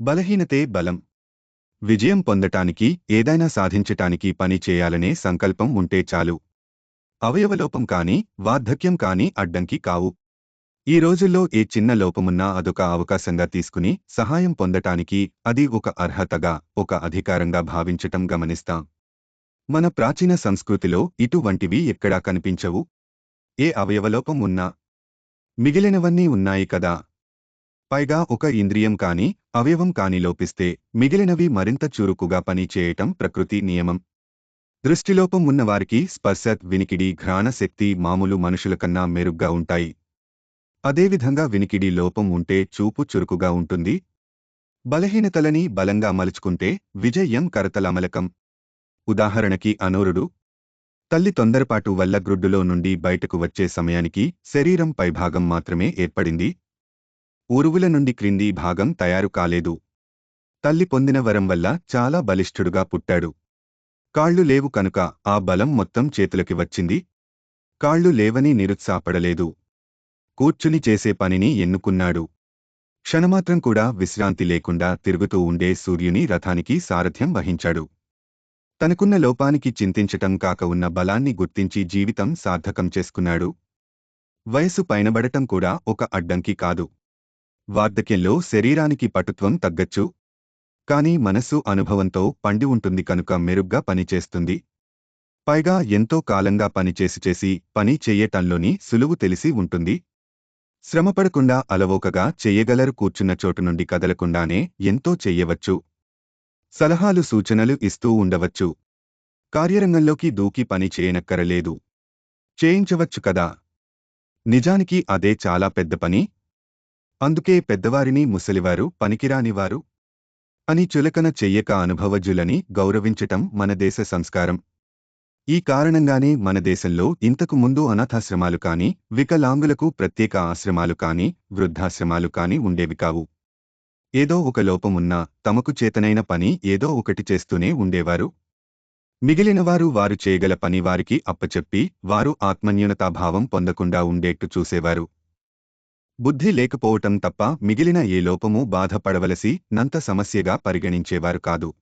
బలహీనతే బలం. విజయం పొందటానికి, ఏదైనా సాధించటానికి పని చేయాలనే సంకల్పం ఉంటే చాలు. అవయవలోపం కానీ, వార్ధక్యం కానీ అడ్డంకి కావు. ఈ రోజుల్లో ఏ చిన్న లోపమున్నా అదొక అవకాశంగా తీసుకుని సహాయం పొందటానికి, అది ఒక అర్హతగా, ఒక అధికారంగా భావించటం గమనిస్తాం. మన ప్రాచీన సంస్కృతిలో ఇటువంటివి ఎక్కడా కనిపించవు. ఏ అవయవలోపం ఉన్నా మిగిలినవన్నీ ఉన్నాయి కదా. పైగా ఒక ఇంద్రియం కాని, అవయవం కాని లోపిస్తే మిగిలినవి మరింత చురుకుగా పని చేయటం ప్రకృతి నియమం. దృష్టిలోపం ఉన్నవారికి స్పర్శ, వినికిడి, ఘ్రాణ శక్తి మామూలు మనుషుల కన్నా మెరుగ్గా ఉంటాయి. అదేవిధంగా వినికిడి లోపం ఉంటే చూపు చురుకుగా ఉంటుంది. బలహీనతలని బలంగా మలుచుకుంటే విజయం కరతలమలకం. ఉదాహరణకి అనూరుడు. తల్లి తొందరపాటు వల్ల గ్రుడ్డులో నుండి బయటకు వచ్చే సమయానికి శరీరం పైభాగం మాత్రమే ఏర్పడింది. ఊరువుల నుండి క్రింది భాగం తయారు కాలేదు. తల్లి పొందిన వరం వల్ల చాలా బలిష్ఠుడుగా పుట్టాడు. కాళ్ళు లేవు కనుక ఆ బలం మొత్తం చేతులకి వచ్చింది. కాళ్ళు లేవని నిరుత్సాహపడలేదు. కూర్చుని చేసే పనిని ఎన్నుకున్నాడు. క్షణమాత్రం కూడా విశ్రాంతి లేకుండా తిరుగుతూ ఉండే సూర్యుని రథానికి సారథ్యం వహించాడు. తనకున్న లోపానికి చింతించటం కాక ఉన్న బలాన్ని గుర్తించి జీవితం సార్థకం చేసుకున్నాడు. వయసు పైనబడటం కూడా ఒక అడ్డంకి కాదు. వార్ధక్యంలో శరీరానికి పటుత్వం తగ్గచ్చు. కానీ మనస్సు అనుభవంతో పండి ఉంటుంది కనుక మెరుగ్గా పనిచేస్తుంది. పైగా ఎంతో కాలంగా పనిచేసి పని చెయ్యటంలోని సులువు తెలిసి ఉంటుంది. శ్రమపడకుండా అలవోకగా చెయ్యగలరు. కూర్చున్న చోటు నుండి కదలకుండానే ఎంతో చెయ్యవచ్చు. సలహాలు సూచనలు ఇస్తూ ఉండవచ్చు. కార్యరంగంలోకి దూకి పని చేయనక్కరలేదు. చేయించవచ్చు కదా. నిజానికి అదే చాలా పెద్ద పని. అందుకే పెద్దవారిని ముసలివారు, పనికిరానివారు అని చులకన చెయ్యక అనుభవజ్ఞులని గౌరవించటం మన దేశ సంస్కారం. ఈ కారణంగానే మన దేశంలో ఇంతకు ముందు అనాథాశ్రమాలు కాని, వికలాంగులకు ప్రత్యేక ఆశ్రమాలు కాని, వృద్ధాశ్రమాలు కాని ఉండేవి కావు. ఏదో ఒక లోపమున్నా తమకు చేతనైన పని ఏదో ఒకటి చేస్తూనే ఉండేవారు. మిగిలినవారు వారు చేయగల పని వారికి అప్పచెప్పి వారు ఆత్మన్యూనతాభావం పొందకుండా ఉండేట్టు చూసేవారు. బుద్ధి లేకపోవటం తప్ప మిగిలిన ఏ లోపమూ బాధపడవలసి నంత సమస్యగా పరిగణించేవారు కాదు.